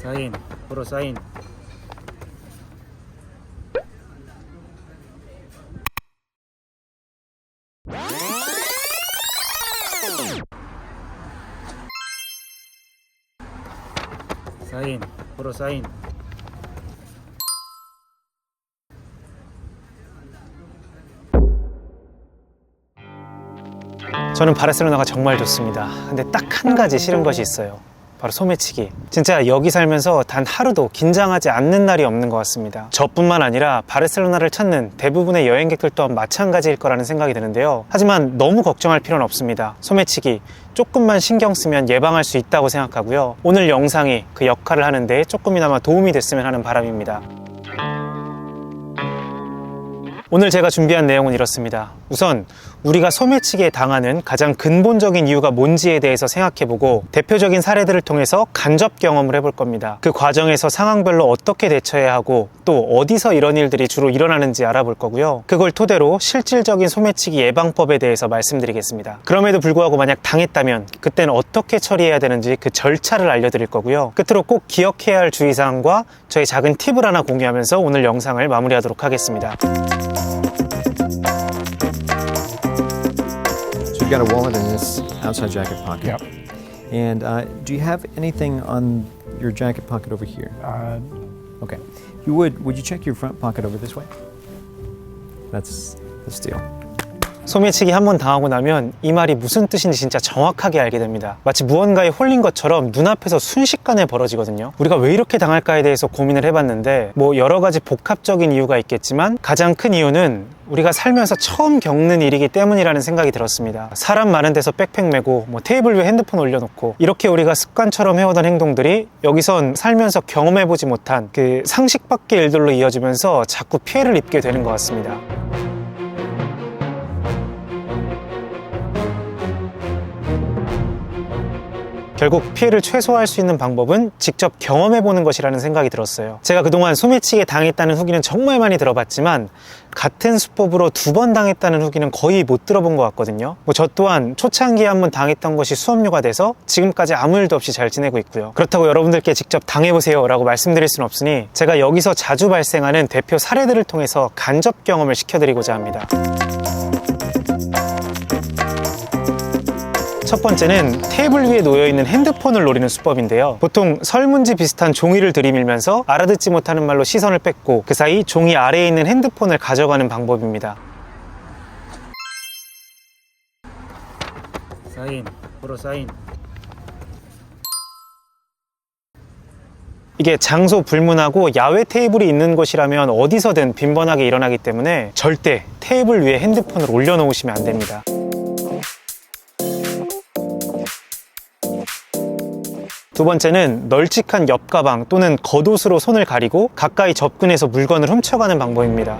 사인, 프로 사인. 사인, 프로 사인. 저는 바르셀로나가 정말 좋습니다. 근데 딱 한 가지 싫은 것이 있어요. 바로 소매치기. 진짜 여기 살면서 단 하루도 긴장하지 않는 날이 없는 것 같습니다. 저뿐만 아니라 바르셀로나를 찾는 대부분의 여행객들 또한 마찬가지일 거라는 생각이 드는데요. 하지만 너무 걱정할 필요는 없습니다. 소매치기 조금만 신경 쓰면 예방할 수 있다고 생각하고요. 오늘 영상이 그 역할을 하는데 조금이나마 도움이 됐으면 하는 바람입니다. 오늘 제가 준비한 내용은 이렇습니다. 우선 우리가 소매치기에 당하는 가장 근본적인 이유가 뭔지에 대해서 생각해보고 대표적인 사례들을 통해서 간접 경험을 해볼 겁니다. 그 과정에서 상황별로 어떻게 대처해야 하고 또 어디서 이런 일들이 주로 일어나는지 알아볼 거고요. 그걸 토대로 실질적인 소매치기 예방법에 대해서 말씀드리겠습니다. 그럼에도 불구하고 만약 당했다면 그때는 어떻게 처리해야 되는지 그 절차를 알려드릴 거고요. 끝으로 꼭 기억해야 할 주의사항과 저희 작은 팁을 하나 공유하면서 오늘 영상을 마무리하도록 하겠습니다. You've got a wallet in this outside jacket pocket. Yep. And do you have anything on your jacket pocket over here? Okay. If you would you check your front pocket over this way? That's the steal. 소매치기 한 번 당하고 나면 이 말이 무슨 뜻인지 진짜 정확하게 알게 됩니다. 마치 무언가에 홀린 것처럼 눈앞에서 순식간에 벌어지거든요. 우리가 왜 이렇게 당할까에 대해서 고민을 해봤는데 뭐 여러 가지 복합적인 이유가 있겠지만 가장 큰 이유는 우리가 살면서 처음 겪는 일이기 때문이라는 생각이 들었습니다. 사람 많은 데서 백팩 메고 뭐 테이블 위에 핸드폰 올려놓고 이렇게 우리가 습관처럼 해오던 행동들이 여기선 살면서 경험해보지 못한 그 상식 밖의 일들로 이어지면서 자꾸 피해를 입게 되는 것 같습니다. 결국 피해를 최소화할 수 있는 방법은 직접 경험해보는 것이라는 생각이 들었어요. 제가 그동안 소매치기에 당했다는 후기는 정말 많이 들어봤지만 같은 수법으로 2번 당했다는 후기는 거의 못 들어본 것 같거든요. 저 또한 초창기에 한번 당했던 것이 수업료가 돼서 지금까지 아무 일도 없이 잘 지내고 있고요. 그렇다고 여러분들께 직접 당해보세요 라고 말씀드릴 수는 없으니 제가 여기서 자주 발생하는 대표 사례들을 통해서 간접 경험을 시켜드리고자 합니다. 첫 번째는 테이블 위에 놓여있는 핸드폰을 노리는 수법인데요. 보통 설문지 비슷한 종이를 들이밀면서 알아듣지 못하는 말로 시선을 뺏고 그 사이 종이 아래에 있는 핸드폰을 가져가는 방법입니다. 사인, 프로 사인. 이게 장소 불문하고 야외 테이블이 있는 곳이라면 어디서든 빈번하게 일어나기 때문에 절대 테이블 위에 핸드폰을 올려놓으시면 안 됩니다. 두 번째는 널찍한 옆가방 또는 겉옷으로 손을 가리고 가까이 접근해서 물건을 훔쳐가는 방법입니다.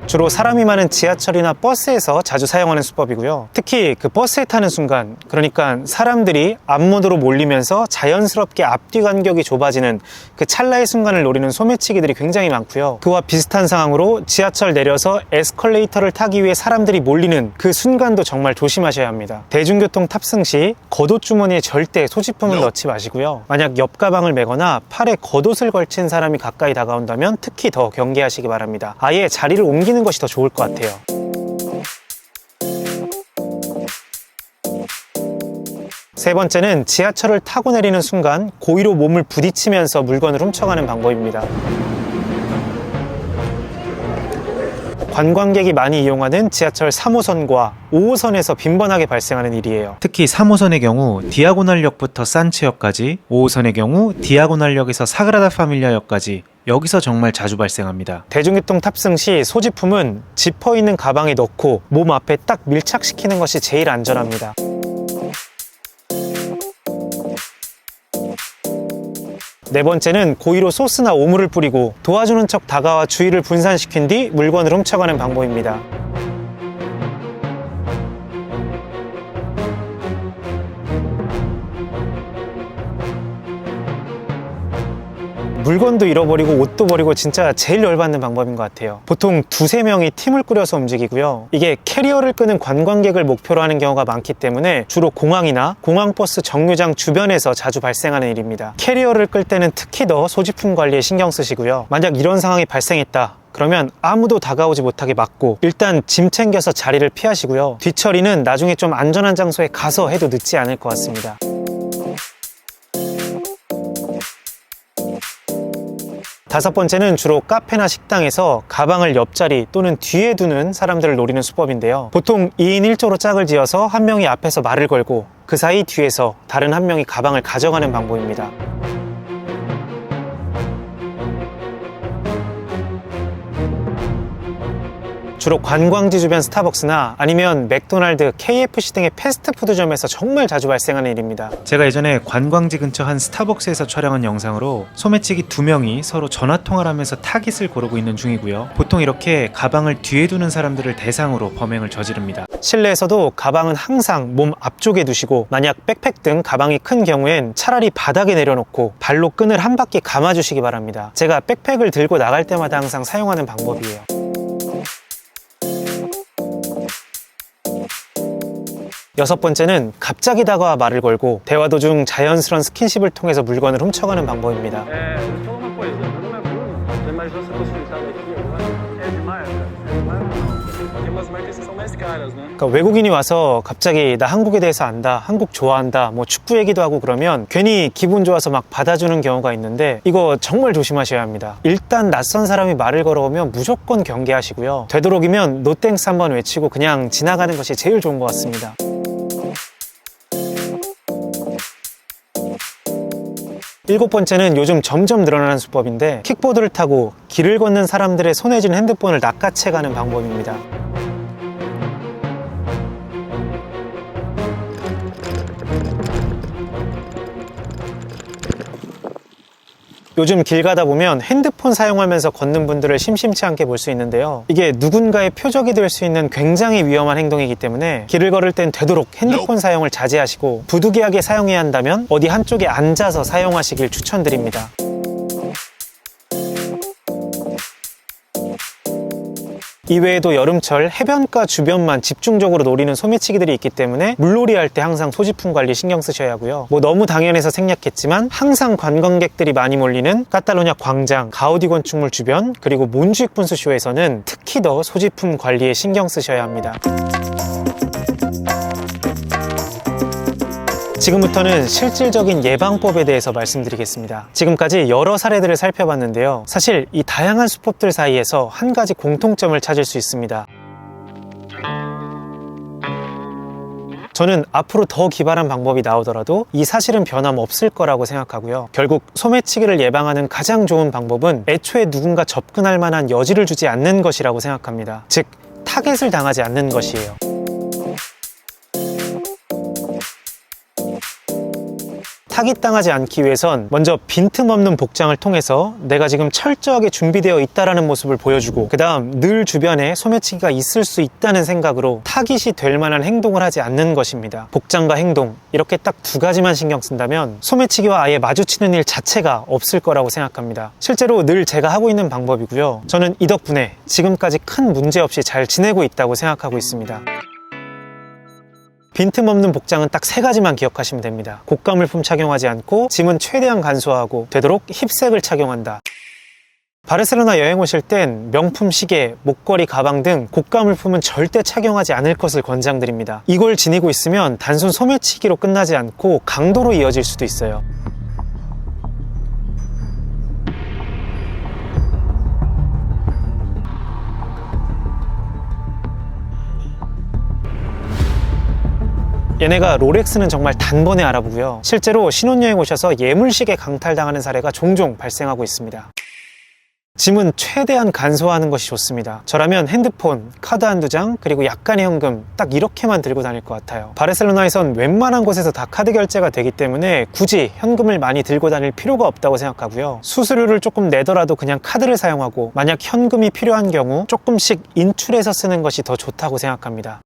주로 사람이 많은 지하철이나 버스에서 자주 사용하는 수법이고요. 특히 그 버스에 타는 순간, 그러니까 사람들이 앞문으로 몰리면서 자연스럽게 앞뒤 간격이 좁아지는 그 찰나의 순간을 노리는 소매치기들이 굉장히 많고요. 그와 비슷한 상황으로 지하철 내려서 에스컬레이터를 타기 위해 사람들이 몰리는 그 순간도 정말 조심하셔야 합니다. 대중교통 탑승 시 겉옷 주머니에 절대 소지품을 넣지 마시고요. 만약 옆가방을 메거나 팔에 겉옷을 걸친 사람이 가까이 다가온다면 특히 더 경계하시기 바랍니다. 아예 자리를 옮기는 것이 더 좋을 것 같아요. 세 번째는 지하철을 타고 내리는 순간 고의로 몸을 부딪히면서 물건을 훔쳐가는 방법입니다. 관광객이 많이 이용하는 지하철 3호선과 5호선에서 빈번하게 발생하는 일이에요. 특히 3호선의 경우 디아고날역부터 산체역까지, 5호선의 경우 디아고날역에서 사그라다 파밀리아역까지 여기서 정말 자주 발생합니다. 대중교통 탑승 시 소지품은 지퍼 있는 가방에 넣고 몸 앞에 딱 밀착시키는 것이 제일 안전합니다. 네 번째는 고의로 소스나 오물을 뿌리고 도와주는 척 다가와 주의를 분산시킨 뒤 물건을 훔쳐가는 방법입니다. 물건도 잃어버리고 옷도 버리고 진짜 제일 열받는 방법인 것 같아요. 보통 두세 명이 팀을 꾸려서 움직이고요. 이게 캐리어를 끄는 관광객을 목표로 하는 경우가 많기 때문에 주로 공항이나 공항버스 정류장 주변에서 자주 발생하는 일입니다. 캐리어를 끌 때는 특히 더 소지품 관리에 신경 쓰시고요. 만약 이런 상황이 발생했다 그러면 아무도 다가오지 못하게 막고 일단 짐 챙겨서 자리를 피하시고요. 뒤처리는 나중에 좀 안전한 장소에 가서 해도 늦지 않을 것 같습니다. 다섯 번째는 주로 카페나 식당에서 가방을 옆자리 또는 뒤에 두는 사람들을 노리는 수법인데요. 보통 2인 1조로 짝을 지어서 한 명이 앞에서 말을 걸고 그 사이 뒤에서 다른 한 명이 가방을 가져가는 방법입니다. 주로 관광지 주변 스타벅스나 아니면 맥도날드, KFC 등의 패스트푸드점에서 정말 자주 발생하는 일입니다. 제가 예전에 관광지 근처 한 스타벅스에서 촬영한 영상으로 소매치기 2명이 서로 전화통화를 하면서 타깃을 고르고 있는 중이고요. 보통 이렇게 가방을 뒤에 두는 사람들을 대상으로 범행을 저지릅니다. 실내에서도 가방은 항상 몸 앞쪽에 두시고 만약 백팩 등 가방이 큰 경우엔 차라리 바닥에 내려놓고 발로 끈을 한 바퀴 감아주시기 바랍니다. 제가 백팩을 들고 나갈 때마다 항상 사용하는 방법이에요. 여섯 번째는 갑자기 다가와 말을 걸고 대화 도중 자연스러운 스킨십을 통해서 물건을 훔쳐가는 방법입니다. 그러니까 외국인이 와서 갑자기 나 한국에 대해서 안다, 한국 좋아한다, 뭐 축구 얘기도 하고 그러면 괜히 기분 좋아서 막 받아주는 경우가 있는데 이거 정말 조심하셔야 합니다. 일단 낯선 사람이 말을 걸어오면 무조건 경계하시고요. 되도록이면 노 땡스 한번 외치고 그냥 지나가는 것이 제일 좋은 것 같습니다. 일곱 번째는 요즘 점점 늘어나는 수법인데 킥보드를 타고 길을 걷는 사람들의 손에 쥔 핸드폰을 낚아채 가는 방법입니다. 요즘 길 가다 보면 핸드폰 사용하면서 걷는 분들을 심심치 않게 볼 수 있는데요. 이게 누군가의 표적이 될 수 있는 굉장히 위험한 행동이기 때문에 길을 걸을 땐 되도록 핸드폰 사용을 자제하시고 부득이하게 사용해야 한다면 어디 한쪽에 앉아서 사용하시길 추천드립니다. 이외에도 여름철 해변가 주변만 집중적으로 노리는 소매치기들이 있기 때문에 물놀이 할 때 항상 소지품 관리 신경 쓰셔야 하고요. 뭐 너무 당연해서 생략했지만 항상 관광객들이 많이 몰리는 카탈로냐 광장, 가우디 건축물 주변 그리고 몬주익 분수쇼에서는 특히 더 소지품 관리에 신경 쓰셔야 합니다. 지금부터는 실질적인 예방법에 대해서 말씀드리겠습니다. 지금까지 여러 사례들을 살펴봤는데요. 사실 이 다양한 수법들 사이에서 한 가지 공통점을 찾을 수 있습니다. 저는 앞으로 더 기발한 방법이 나오더라도 이 사실은 변함없을 거라고 생각하고요. 결국 소매치기를 예방하는 가장 좋은 방법은 애초에 누군가 접근할 만한 여지를 주지 않는 것이라고 생각합니다. 즉, 타겟을 당하지 않는 것이에요. 타깃당하지 않기 위해선 먼저 빈틈없는 복장을 통해서 내가 지금 철저하게 준비되어 있다는 모습을 보여주고 그 다음 늘 주변에 소매치기가 있을 수 있다는 생각으로 타깃이 될 만한 행동을 하지 않는 것입니다. 복장과 행동 이렇게 딱 두 가지만 신경 쓴다면 소매치기와 아예 마주치는 일 자체가 없을 거라고 생각합니다. 실제로 늘 제가 하고 있는 방법이고요. 저는 이 덕분에 지금까지 큰 문제 없이 잘 지내고 있다고 생각하고 있습니다. 빈틈없는 복장은 딱 세 가지만 기억하시면 됩니다. 고가 물품 착용하지 않고 짐은 최대한 간소화하고 되도록 힙색을 착용한다. 바르셀로나 여행 오실 땐 명품 시계, 목걸이, 가방 등 고가 물품은 절대 착용하지 않을 것을 권장드립니다. 이걸 지니고 있으면 단순 소매치기로 끝나지 않고 강도로 이어질 수도 있어요. 얘네가 롤렉스는 정말 단번에 알아보고요. 실제로 신혼여행 오셔서 예물시계 강탈당하는 사례가 종종 발생하고 있습니다. 짐은 최대한 간소화하는 것이 좋습니다. 저라면 핸드폰, 카드 한두 장, 그리고 약간의 현금 딱 이렇게만 들고 다닐 것 같아요. 바르셀로나에선 웬만한 곳에서 다 카드 결제가 되기 때문에 굳이 현금을 많이 들고 다닐 필요가 없다고 생각하고요. 수수료를 조금 내더라도 그냥 카드를 사용하고 만약 현금이 필요한 경우 조금씩 인출해서 쓰는 것이 더 좋다고 생각합니다.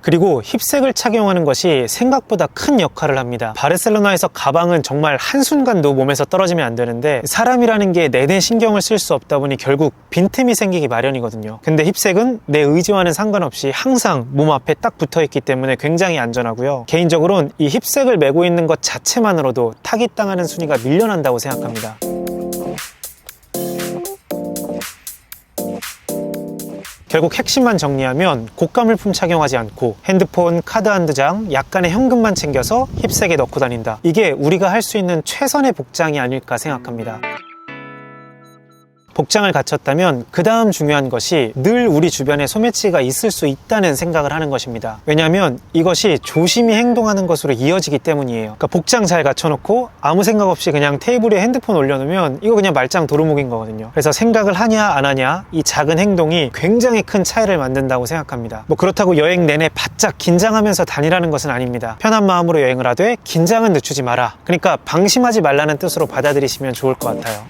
그리고 힙색을 착용하는 것이 생각보다 큰 역할을 합니다. 바르셀로나에서 가방은 정말 한순간도 몸에서 떨어지면 안 되는데 사람이라는 게 내내 신경을 쓸 수 없다 보니 결국 빈틈이 생기기 마련이거든요. 근데 힙색은 내 의지와는 상관없이 항상 몸 앞에 딱 붙어 있기 때문에 굉장히 안전하고요. 개인적으로는 이 힙색을 메고 있는 것 자체만으로도 타깃당하는 순위가 밀려난다고 생각합니다. 결국 핵심만 정리하면 고가물품 착용하지 않고 핸드폰, 카드 한두 장, 약간의 현금만 챙겨서 힙색에 넣고 다닌다. 이게 우리가 할 수 있는 최선의 복장이 아닐까 생각합니다. 복장을 갖췄다면 그 다음 중요한 것이 늘 우리 주변에 소매치기가 있을 수 있다는 생각을 하는 것입니다. 왜냐하면 이것이 조심히 행동하는 것으로 이어지기 때문이에요. 그러니까 복장 잘 갖춰놓고 아무 생각 없이 그냥 테이블에 핸드폰 올려놓으면 이거 그냥 말짱 도루묵인 거거든요. 그래서 생각을 하냐 안 하냐 이 작은 행동이 굉장히 큰 차이를 만든다고 생각합니다. 뭐 그렇다고 여행 내내 바짝 긴장하면서 다니라는 것은 아닙니다. 편한 마음으로 여행을 하되 긴장은 늦추지 마라. 그러니까 방심하지 말라는 뜻으로 받아들이시면 좋을 것 같아요.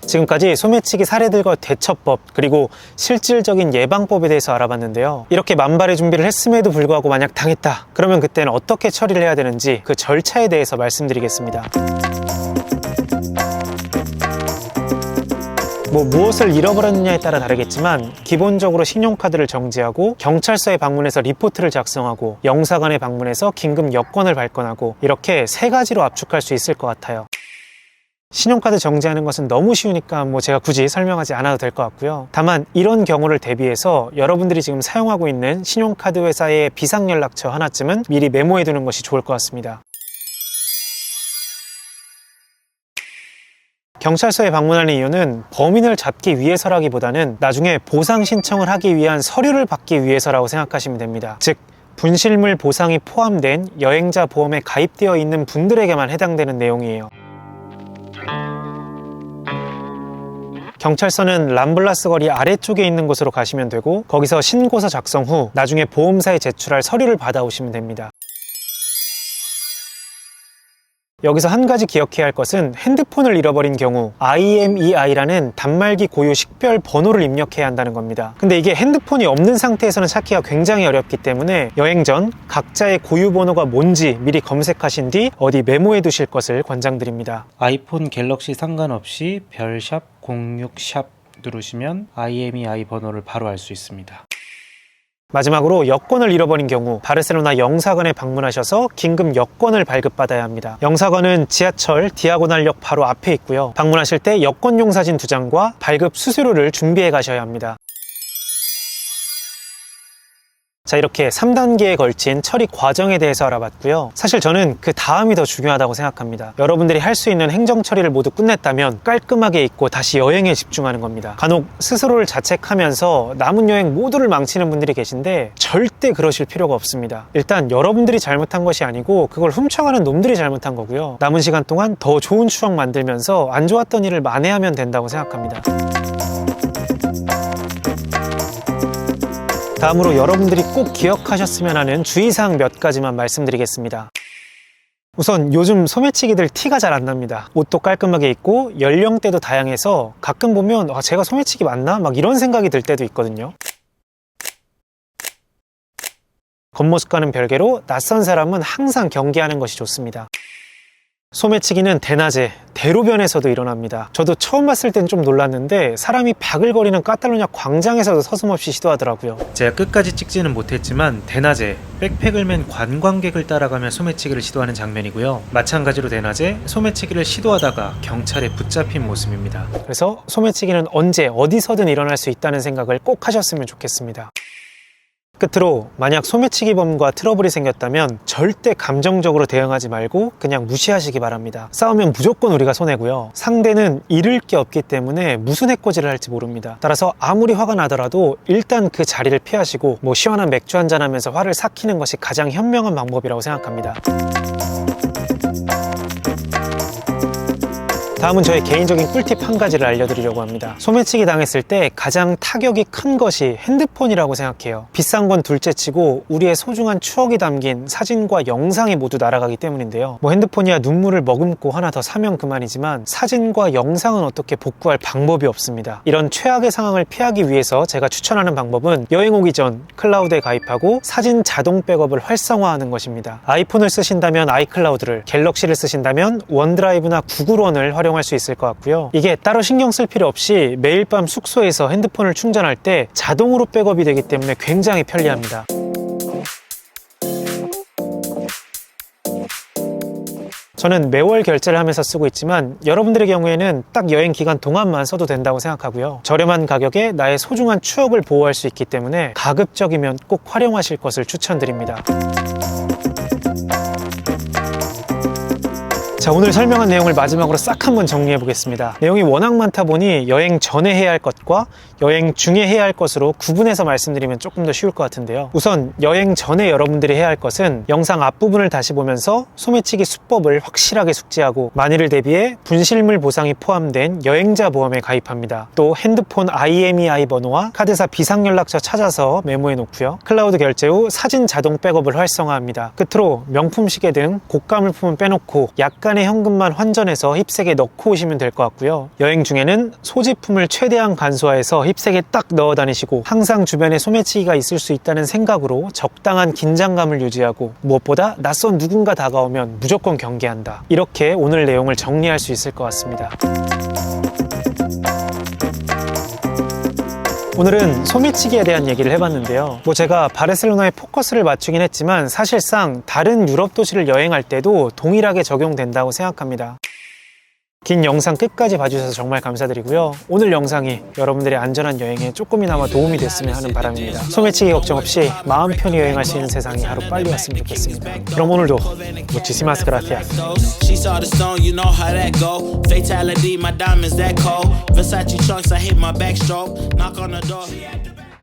지금까지 소매치기 사례들과 대처법 그리고 실질적인 예방법에 대해서 알아봤는데요. 이렇게 만발의 준비를 했음에도 불구하고 만약 당했다 그러면 그때는 어떻게 처리를 해야 되는지 그 절차에 대해서 말씀드리겠습니다. 무엇을 잃어버렸느냐에 따라 다르겠지만 기본적으로 신용카드를 정지하고 경찰서에 방문해서 리포트를 작성하고 영사관에 방문해서 긴급 여권을 발권하고 이렇게 3가지로 압축할 수 있을 것 같아요. 신용카드 정지하는 것은 너무 쉬우니까 제가 굳이 설명하지 않아도 될 것 같고요. 다만 이런 경우를 대비해서 여러분들이 지금 사용하고 있는 신용카드 회사의 비상연락처 하나쯤은 미리 메모해 두는 것이 좋을 것 같습니다. 경찰서에 방문하는 이유는 범인을 잡기 위해서라기보다는 나중에 보상 신청을 하기 위한 서류를 받기 위해서라고 생각하시면 됩니다. 즉 분실물 보상이 포함된 여행자 보험에 가입되어 있는 분들에게만 해당되는 내용이에요. 경찰서는 람블라스 거리 아래쪽에 있는 곳으로 가시면 되고 거기서 신고서 작성 후 나중에 보험사에 제출할 서류를 받아오시면 됩니다. 여기서 한 가지 기억해야 할 것은 핸드폰을 잃어버린 경우 IMEI라는 단말기 고유 식별 번호를 입력해야 한다는 겁니다. 근데 이게 핸드폰이 없는 상태에서는 찾기가 굉장히 어렵기 때문에 여행 전 각자의 고유 번호가 뭔지 미리 검색하신 뒤 어디 메모해 두실 것을 권장드립니다. 아이폰, 갤럭시 상관없이 별샵 06샵 누르시면 IMEI 번호를 바로 알 수 있습니다. 마지막으로 여권을 잃어버린 경우 바르셀로나 영사관에 방문하셔서 긴급 여권을 발급받아야 합니다. 영사관은 지하철 디아고날역 바로 앞에 있고요. 방문하실 때 여권용 사진 2장과 발급 수수료를 준비해 가셔야 합니다. 자, 이렇게 3단계에 걸친 처리 과정에 대해서 알아봤고요. 사실 저는 그 다음이 더 중요하다고 생각합니다. 여러분들이 할 수 있는 행정 처리를 모두 끝냈다면 깔끔하게 잊고 다시 여행에 집중하는 겁니다. 간혹 스스로를 자책하면서 남은 여행 모두를 망치는 분들이 계신데 절대 그러실 필요가 없습니다. 일단 여러분들이 잘못한 것이 아니고 그걸 훔쳐가는 놈들이 잘못한 거고요. 남은 시간 동안 더 좋은 추억 만들면서 안 좋았던 일을 만회하면 된다고 생각합니다. 다음으로 여러분들이 꼭 기억하셨으면 하는 주의사항 몇 가지만 말씀드리겠습니다. 우선 요즘 소매치기들 티가 잘 안 납니다. 옷도 깔끔하게 입고 연령대도 다양해서 가끔 보면 제가 소매치기 맞나? 막 이런 생각이 들 때도 있거든요. 겉모습과는 별개로 낯선 사람은 항상 경계하는 것이 좋습니다. 소매치기는 대낮에 대로변에서도 일어납니다. 저도 처음 봤을 땐 좀 놀랐는데 사람이 바글거리는 카탈루냐 광장에서도 서슴없이 시도하더라고요. 제가 끝까지 찍지는 못했지만 대낮에 백팩을 맨 관광객을 따라가며 소매치기를 시도하는 장면이고요. 마찬가지로 대낮에 소매치기를 시도하다가 경찰에 붙잡힌 모습입니다. 그래서 소매치기는 언제 어디서든 일어날 수 있다는 생각을 꼭 하셨으면 좋겠습니다. 끝으로 만약 소매치기범과 트러블이 생겼다면 절대 감정적으로 대응하지 말고 그냥 무시하시기 바랍니다. 싸우면 무조건 우리가 손해고요. 상대는 잃을 게 없기 때문에 무슨 해코지를 할지 모릅니다. 따라서 아무리 화가 나더라도 일단 그 자리를 피하시고 시원한 맥주 한잔 하면서 화를 삭히는 것이 가장 현명한 방법이라고 생각합니다. 다음은 저의 개인적인 꿀팁 한 가지를 알려드리려고 합니다. 소매치기 당했을 때 가장 타격이 큰 것이 핸드폰이라고 생각해요. 비싼 건 둘째치고 우리의 소중한 추억이 담긴 사진과 영상이 모두 날아가기 때문인데요. 뭐 핸드폰이야 눈물을 머금고 하나 더 사면 그만이지만 사진과 영상은 어떻게 복구할 방법이 없습니다. 이런 최악의 상황을 피하기 위해서 제가 추천하는 방법은 여행 오기 전 클라우드에 가입하고 사진 자동 백업을 활성화하는 것입니다. 아이폰을 쓰신다면 아이클라우드를, 갤럭시를 쓰신다면 원드라이브나 구글원을 활용할 수 있을 것 같고요. 이게 따로 신경 쓸 필요 없이 매일 밤 숙소에서 핸드폰을 충전할 때 자동으로 백업이 되기 때문에 굉장히 편리합니다. 저는 매월 결제를 하면서 쓰고 있지만 여러분들의 경우에는 딱 여행 기간 동안만 써도 된다고 생각하고요. 저렴한 가격에 나의 소중한 추억을 보호할 수 있기 때문에 가급적이면 꼭 활용하실 것을 추천드립니다. 자, 오늘 설명한 내용을 마지막으로 싹 한번 정리해 보겠습니다. 내용이 워낙 많다 보니 여행 전에 해야 할 것과 여행 중에 해야 할 것으로 구분해서 말씀드리면 조금 더 쉬울 것 같은데요. 우선 여행 전에 여러분들이 해야 할 것은 영상 앞부분을 다시 보면서 소매치기 수법을 확실하게 숙지하고 만일을 대비해 분실물 보상이 포함된 여행자 보험에 가입합니다. 또 핸드폰 IMEI 번호와 카드사 비상연락처 찾아서 메모해 놓고요. 클라우드 결제 후 사진 자동 백업을 활성화합니다. 끝으로 명품 시계 등 고가 물품은 빼놓고 약간의 현금만 환전해서 힙색에 넣고 오시면 될 것 같고요. 여행 중에는 소지품을 최대한 간소화해서 힙색에 딱 넣어 다니시고 항상 주변에 소매치기가 있을 수 있다는 생각으로 적당한 긴장감을 유지하고 무엇보다 낯선 누군가 다가오면 무조건 경계한다. 이렇게 오늘 내용을 정리할 수 있을 것 같습니다. 오늘은 소매치기에 대한 얘기를 해봤는데요. 제가 바르셀로나에 포커스를 맞추긴 했지만 사실상 다른 유럽 도시를 여행할 때도 동일하게 적용된다고 생각합니다. 긴 영상 끝까지 봐주셔서 정말 감사드리고요. 오늘 영상이 여러분들의 안전한 여행에 조금이나마 도움이 됐으면 하는 바람입니다. 소매치기 걱정 없이 마음 편히 여행할 수 있는 세상이 하루 빨리 왔으면 좋겠습니다. 그럼 오늘도 muchísimas gracias. She saw the stone, you know how that go. Fatality, my diamonds that cold. Versace trunks, I hit my backstroke. Knock on the door.